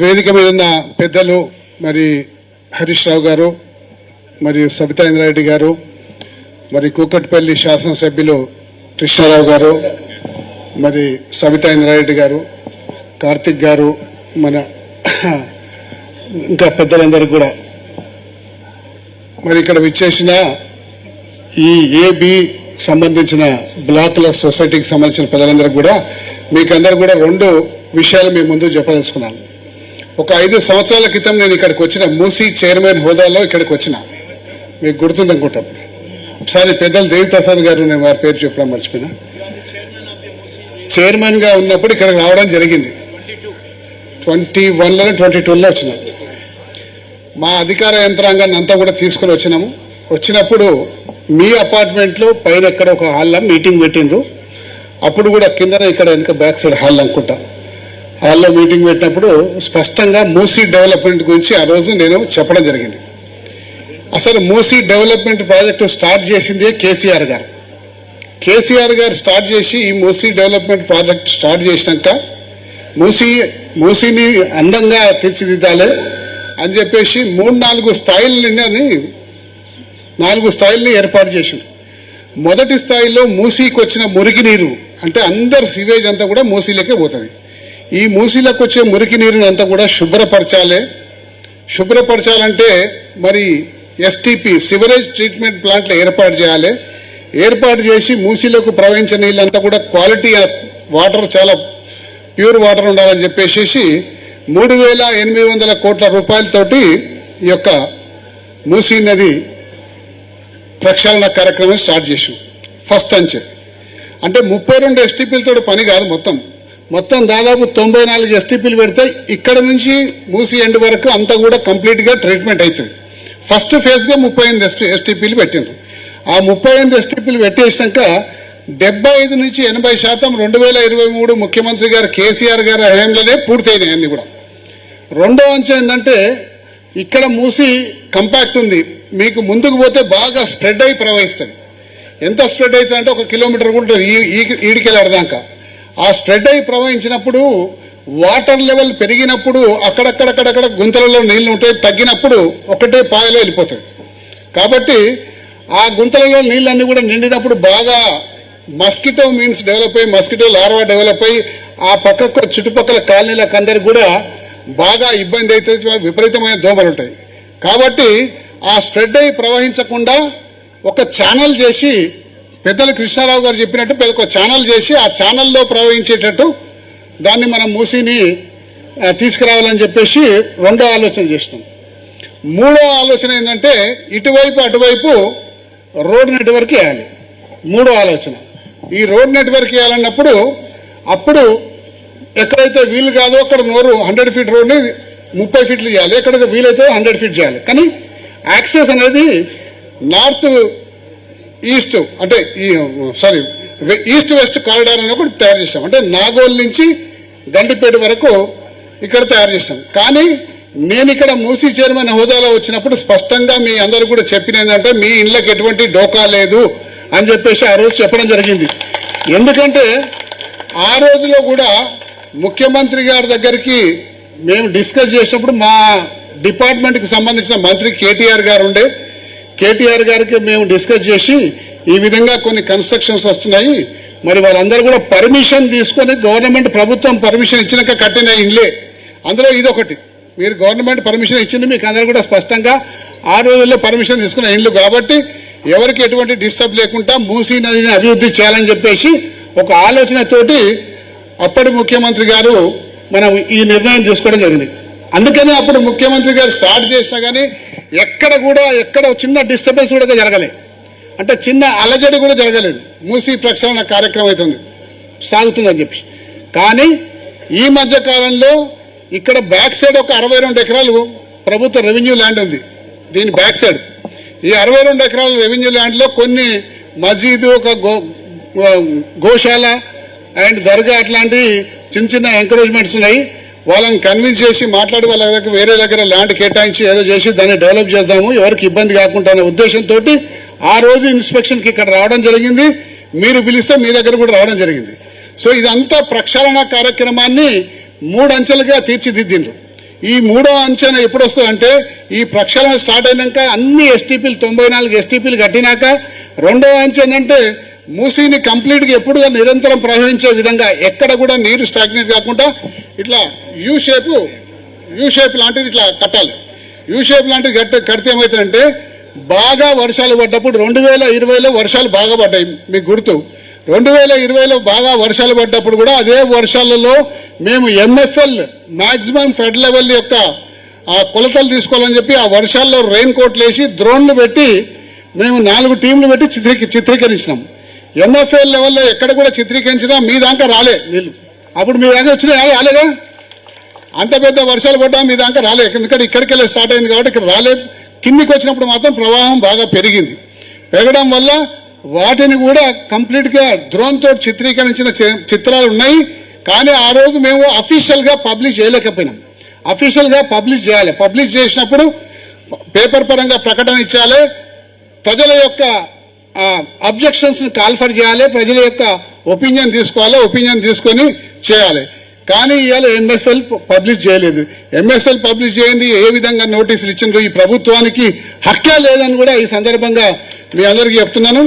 వేదిక మీద ఉన్న పెద్దలు మరి హరీష్ రావు గారు, మరి సబితా ఇంద్రారెడ్డి గారు, మరి కూకట్పల్లి శాసనసభ్యులు కృష్ణారావు గారు, మరి సబితా ఇంద్రారెడ్డి గారు, కార్తిక్ గారు, మన ఇంకా పెద్దలందరికీ కూడా మరి ఇక్కడ విచ్చేసిన ఈ ఏబి సంబంధించిన బ్లాక్ల సొసైటీకి సంబంధించిన పెద్దలందరికీ కూడా మీకందరూ కూడా 2 విషయాలు మీ ముందు చెప్పదలుచుకున్నాను. ఒక 5 సంవత్సరాల క్రితం నేను ఇక్కడికి వచ్చిన, మూసీ చైర్మన్ హోదాలో ఇక్కడికి వచ్చిన, మీకు గుర్తుందనుకుంటాం. ఒకసారి పెద్దలు దేవిప్రసాద్ గారు, నేను వారి పేరు చెప్పడం మర్చిపోయినా, చైర్మన్గా ఉన్నప్పుడు ఇక్కడికి రావడం జరిగింది. 21లో 22లో వచ్చిన. మా అధికార యంత్రాంగాన్ని అంతా కూడా తీసుకుని వచ్చినాము. వచ్చినప్పుడు మీ అపార్ట్మెంట్లో పైన ఎక్కడ ఒక హాల్లో మీటింగ్ పెట్టిండ్రు. అప్పుడు కూడా కిందన ఇక్కడ వెనుక బ్యాక్ సైడ్ హాల్ అనుకుంటా, హాల్లో మీటింగ్ పెట్టినప్పుడు స్పష్టంగా మూసీ డెవలప్మెంట్ గురించి ఆ రోజు నేను చెప్పడం జరిగింది. అసలు మూసీ డెవలప్మెంట్ ప్రాజెక్టు స్టార్ట్ చేసిందే కేసీఆర్ గారు. కేసీఆర్ గారు స్టార్ట్ చేసి ఈ మూసీ డెవలప్మెంట్ ప్రాజెక్ట్ స్టార్ట్ చేసినాక మూసీని అందంగా తీర్చిదిద్దాలి అని చెప్పేసి 3-4 స్థాయిల్ని ఏర్పాటు చేసింది. మొదటి స్థాయిలో మూసీకి వచ్చిన మురికి నీరు అంటే అందరు సివేజ్ అంతా కూడా మూసీలకే పోతుంది. ఈ మూసీలకు వచ్చే మురికి నీరుని అంతా కూడా శుభ్రపరచాలంటే మరి ఎస్టీపీ సివరేజ్ ట్రీట్మెంట్ ప్లాంట్లు ఏర్పాటు చేయాలి. ఏర్పాటు చేసి మూసీలకు ప్రవహించే నీళ్ళంతా కూడా క్వాలిటీ ఆఫ్ వాటర్, చాలా ప్యూర్ వాటర్ ఉండాలని చెప్పేసి 3,800 కోట్ల రూపాయలతోటి ఈ యొక్క మూసీ నది ప్రక్షాళన కార్యక్రమం స్టార్ట్ చేసాం. ఫస్ట్ అంచె అంటే 32 ఎస్టీపీలతో పని కాదు, మొత్తం దాదాపు 94 ఎస్టీపీలు పెడితే ఇక్కడ నుంచి మూసీ ఎండ్ వరకు అంతా కూడా కంప్లీట్గా ట్రీట్మెంట్ అవుతుంది. ఫస్ట్ ఫేజ్గా 35 ఎస్టీపీలు పెట్టిండ్రు. ఆ 35 ఎస్టీపీలు పెట్టేసినాక 75 నుంచి 80% 2023 ముఖ్యమంత్రి గారు కేసీఆర్ గారి హయాంలోనే పూర్తయినాయి అన్ని కూడా. రెండో అంచె ఏంటంటే ఇక్కడ మూసీ కంపాక్ట్ ఉంది, మీకు ముందుకు పోతే బాగా స్ప్రెడ్ అయి ప్రవహిస్తుంది. ఎంత స్ప్రెడ్ అవుతుంది అంటే 1 కిలోమీటర్ కూడా ఈడికెళ్ళాడదాకా. ఆ స్ప్రెడ్ అయి ప్రవహించినప్పుడు వాటర్ లెవెల్ పెరిగినప్పుడు అక్కడక్కడ గుంతలలో నీళ్లు ఉంటాయి, తగ్గినప్పుడు ఒకటే పాయలో వెళ్ళిపోతుంది. కాబట్టి ఆ గుంతలలో నీళ్ళన్నీ కూడా నిండినప్పుడు బాగా మస్కిటో మీన్స్ డెవలప్ అయ్యి, మస్కిటో లార్వా డెవలప్ అయ్యి ఆ పక్కకు చుట్టుపక్కల కాలనీలకు అందరికి కూడా బాగా ఇబ్బంది అవుతుంది, విపరీతమైన దోమలు ఉంటాయి. కాబట్టి ఆ స్ప్రెడ్ అయ్యి ప్రవహించకుండా ఒక ఛానల్ చేసి, పెద్దలు కృష్ణారావు గారు చెప్పినట్టు ఒక ఛానల్ చేసి ఆ ఛానల్లో ప్రవహించేటట్టు దాన్ని మనం మూసీని తీసుకురావాలని చెప్పేసి రెండో ఆలోచన చేసినాం. మూడో ఆలోచన ఏంటంటే ఇటువైపు అటువైపు రోడ్ నెట్వర్క్ వేయాలి. మూడో ఆలోచన ఈ రోడ్ నెట్వర్క్ వేయాలన్నప్పుడు అప్పుడు ఎక్కడైతే వీలు కాదో అక్కడ 100 ఫీట్ రోడ్ని 30 ఫీట్లు చేయాలి, ఎక్కడైతే వీలైతే 100 ఫీట్ చేయాలి. కానీ యాక్సెస్ అనేది నార్త్ ఈస్ట్ అంటే ఈస్ట్ వెస్ట్ కారిడార్ అని ఒకటి తయారు చేస్తాం. అంటే నాగోల్ నుంచి గండిపేట వరకు ఇక్కడ తయారు చేస్తాం. కానీ నేను ఇక్కడ మూసీ చైర్మన్ హోదాలో వచ్చినప్పుడు స్పష్టంగా మీ అందరూ కూడా చెప్పిన ఏంటంటే మీ ఇళ్ళకి ఎటువంటి డోకా లేదు అని చెప్పేసి ఆ రోజు చెప్పడం జరిగింది. ఎందుకంటే ఆ రోజులో కూడా ముఖ్యమంత్రి గారి దగ్గరికి మేము డిస్కస్ చేసినప్పుడు మా డిపార్ట్మెంట్కి సంబంధించిన మంత్రి కేటీఆర్ గారు ఉండే, కేటీఆర్ గారికి మేము డిస్కస్ చేసి ఈ విధంగా కొన్ని కన్స్ట్రక్షన్స్ వస్తున్నాయి, మరి వాళ్ళందరూ కూడా పర్మిషన్ తీసుకొని గవర్నమెంట్ ప్రభుత్వం పర్మిషన్ ఇచ్చినాక కట్టిన ఇండ్లే, అందులో ఇదొకటి. మీరు గవర్నమెంట్ పర్మిషన్ ఇచ్చింది, మీకు అందరూ కూడా స్పష్టంగా ఆ రోజుల్లో పర్మిషన్ తీసుకున్న ఇండ్లు కాబట్టి ఎవరికి ఎటువంటి డిస్టర్బ్ లేకుండా మూసీ నదిని అభివృద్ధి చేయాలని చెప్పేసి ఒక ఆలోచనతోటి అప్పటి ముఖ్యమంత్రి గారు మనం ఈ నిర్ణయం తీసుకోవడం జరిగింది. అందుకని అప్పుడు ముఖ్యమంత్రి గారు స్టార్ట్ చేసినా కానీ ఎక్కడ చిన్న డిస్టర్బెన్స్ కూడా జరగలేదు, అంటే చిన్న అలజడి కూడా జరగలేదు. మూసీ ప్రక్షాళన కార్యక్రమం అవుతుంది సాగుతుందని చెప్పి. కానీ ఈ మధ్య కాలంలో ఇక్కడ బ్యాక్ సైడ్ ఒక 62 ఎకరాలు ప్రభుత్వ రెవెన్యూ ల్యాండ్ ఉంది. దీని బ్యాక్ సైడ్ ఈ 62 ఎకరాల రెవెన్యూ ల్యాండ్లో కొన్ని మసీదు, ఒక గోశాల అండ్ దర్గా అట్లాంటి చిన్న ఎంకరేజ్మెంట్స్ ఉన్నాయి. వాళ్ళని కన్విన్స్ చేసి మాట్లాడి వాళ్ళ దగ్గర వేరే దగ్గర ల్యాండ్ కేటాయించి ఏదో చేసి దాన్ని డెవలప్ చేద్దాము, ఎవరికి ఇబ్బంది కాకుండా అనే ఉద్దేశంతో ఆ రోజు ఇన్స్పెక్షన్కి ఇక్కడ రావడం జరిగింది. మీరు పిలిస్తే మీ దగ్గర కూడా రావడం జరిగింది. సో ఇదంతా ప్రక్షాళన కార్యక్రమాన్ని 3 అంచెలుగా తీర్చిదిద్దిండ్రు. ఈ మూడో అంచనా ఎప్పుడు వస్తుందంటే ఈ ప్రక్షాళన స్టార్ట్ అయినాక అన్ని ఎస్టీపీలు 94 ఎస్టీపీలు కట్టినాక రెండో అంచె ఏంటంటే మూసీని కంప్లీట్గా ఎప్పుడుగా నిరంతరం ప్రవహించే విధంగా ఎక్కడ కూడా నీరు స్టాగ్నేట్ కాకుండా ఇట్లా యూ షేప్ లాంటిది ఇట్లా కట్టాలి. యూ షేప్ లాంటిది కడితే ఏమవుతుందంటే బాగా వర్షాలు పడ్డప్పుడు 2020లో వర్షాలు బాగా పడ్డాయి మీకు గుర్తు. 2020లో బాగా వర్షాలు పడ్డప్పుడు కూడా అదే వర్షాలలో మేము MFL మ్యాక్సిమం ఫ్లడ్ లెవెల్ యొక్క ఆ కొలతలు తీసుకోవాలని చెప్పి ఆ వర్షాల్లో రెయిన్ కోట్లు వేసి డ్రోన్లు పెట్టి మేము 4 టీంలు పెట్టి చిత్రీకరించినాం. MFL లెవెల్లో ఎక్కడ కూడా చిత్రీకరించినా మీ దాకా రాలే నీళ్ళు. అప్పుడు మీ దాకా వచ్చినాయి రాలేదా? అంత పెద్ద వర్షాలు పడ్డా మీ దాకా రాలే, ఎందుకంటే ఇక్కడికి వెళ్ళి స్టార్ట్ అయింది కాబట్టి ఇక్కడ రాలే. కిందికి వచ్చినప్పుడు మాత్రం ప్రవాహం బాగా పెరిగింది. పెరగడం వల్ల వాటిని కూడా కంప్లీట్గా డ్రోన్ తోటి చిత్రీకరించిన చిత్రాలు ఉన్నాయి. కానీ ఆ రోజు మేము అఫీషియల్గా పబ్లిష్ చేయలేకపోయినాం. అఫీషియల్గా పబ్లిష్ చేయాలి. పబ్లిష్ చేసినప్పుడు పేపర్ పరంగా ప్రకటన ఇచ్చాలి, ప్రజల యొక్క అబ్జెక్షన్స్ని కాల్ఫర్ చేయాలి, ప్రజల యొక్క ఒపీనియన్ తీసుకోవాలి, ఒపీనియన్ తీసుకొని చేయాలి. కానీ ఇవాళ MSL పబ్లిష్ చేయలేదు. MSL పబ్లిష్ చేయండి, ఏ విధంగా నోటీసులు ఇచ్చిండ్రు, ఈ ప్రభుత్వానికి హక్కే లేదని కూడా ఈ సందర్భంగా మీ అందరికీ చెప్తున్నాను.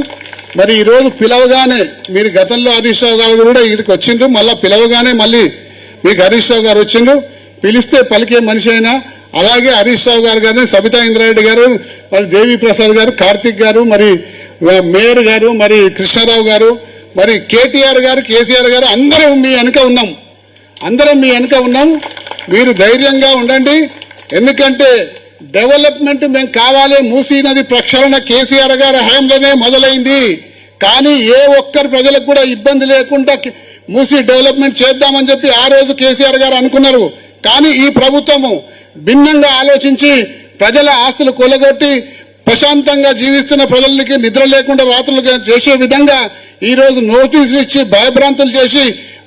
మరి ఈరోజు పిలవగానే మీరు గతంలో హరీష్ రావు గారు కూడా ఇక్కడికి వచ్చిండ్రు, మళ్ళీ పిలవగానే మళ్ళీ మీకు హరీష్ రావు గారు వచ్చిండ్రు. పిలిస్తే పలికే మనిషి అయినా అలాగే హరీష్ రావు గారు కానీ, సబితా ఇంద్రారెడ్డి గారు, మరి దేవి ప్రసాద్ గారు, కార్తిక్ గారు, మరి మేయర్ గారు, మరి కృష్ణారావు గారు, మరి KTR గారు, KCR గారు అందరం మీ వెనుక ఉన్నాం. అందరం మీ వెనుక ఉన్నాం. మీరు ధైర్యంగా ఉండండి. ఎందుకంటే డెవలప్మెంట్ మేము కావాలి. మూసీ నది ప్రక్షాళన KCR గారి హయాంలోనే మొదలైంది. కానీ ఏ ఒక్కరి ప్రజలకు కూడా ఇబ్బంది లేకుండా మూసీ డెవలప్మెంట్ చేద్దామని చెప్పి ఆ రోజు KCR గారు అనుకున్నారు. కానీ ఈ ప్రభుత్వము భిన్నంగా ఆలోచించి ప్రజల ఆస్తులు కొలగొట్టి ప్రశాంతంగా జీవిస్తున్న ప్రజలకి నిద్ర లేకుండా రాత్రులు చేసే విధంగా ఈ రోజు నోటీసులు ఇచ్చి భయభ్రాంతులు చేసి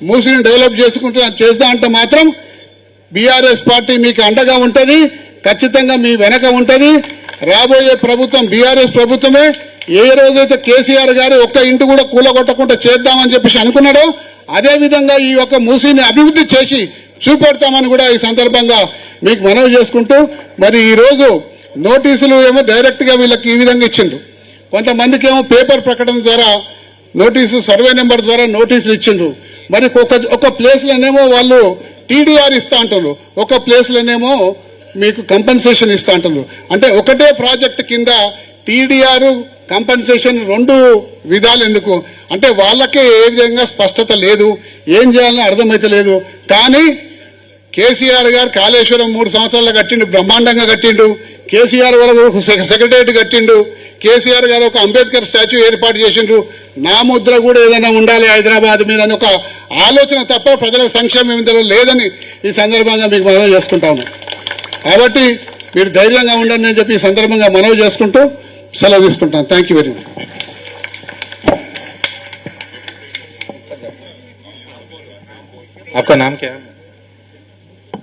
మూసీని డెవలప్ చేస్తా అంటే మాత్రం BRS పార్టీ మీకు అండగా ఉంటుంది, ఖచ్చితంగా మీ వెనక ఉంటుంది. రాబోయే ప్రభుత్వం BRS ప్రభుత్వమే. ఏ రోజైతే KCR గారు ఒక్క ఇంటి కూడా కూలగొట్టకుండా చేద్దామని చెప్పేసి అనుకున్నాడో అదే విధంగా ఈ యొక్క మూసీని అభివృద్ధి చేసి చూపెడతామని కూడా ఈ సందర్భంగా మీకు మనవి చేసుకుంటూ, మరి ఈరోజు నోటీసులు ఏమో డైరెక్ట్గా వీళ్ళకి ఈ విధంగా ఇచ్చిండ్రు. కొంతమందికి ఏమో పేపర్ ప్రకటన ద్వారా నోటీసు, సర్వే నెంబర్ ద్వారా నోటీసులు ఇచ్చిండ్రు. మరి ఒక ప్లేస్లోనేమో వాళ్ళు TDR ఇస్తా అంటారు, ఒక ప్లేస్లోనేమో మీకు కంపెన్సేషన్ ఇస్తా అంటారు. అంటే ఒకటే ప్రాజెక్ట్ కింద TDR కంపెన్సేషన్ 2 విధాలు ఎందుకు అంటే వాళ్ళకే ఏ విధంగా స్పష్టత లేదు, ఏం చేయాలని అర్థమైతే లేదు. కానీ KCR గారు కాళేశ్వరం 3 సంవత్సరాల్లో కట్టిండు, బ్రహ్మాండంగా కట్టిండు. KCR వరకు సెక్రటరియట్ కట్టిండు. KCR గారు ఒక అంబేద్కర్ స్టాచ్యూ ఏర్పాటు చేసిండ్రు. నా ముద్ర కూడా ఏదైనా ఉండాలి హైదరాబాద్ మీద అని ఒక ఆలోచన తప్ప ప్రజల సంక్షేమం ఇందులో లేదని ఈ సందర్భంగా మీకు మనవి చేసుకుంటాము. కాబట్టి మీరు ధైర్యంగా ఉండండి అని చెప్పి ఈ సందర్భంగా మనవి చేసుకుంటూ సెలవు తీసుకుంటాను. Thank you very much. आपका नाम क्या है?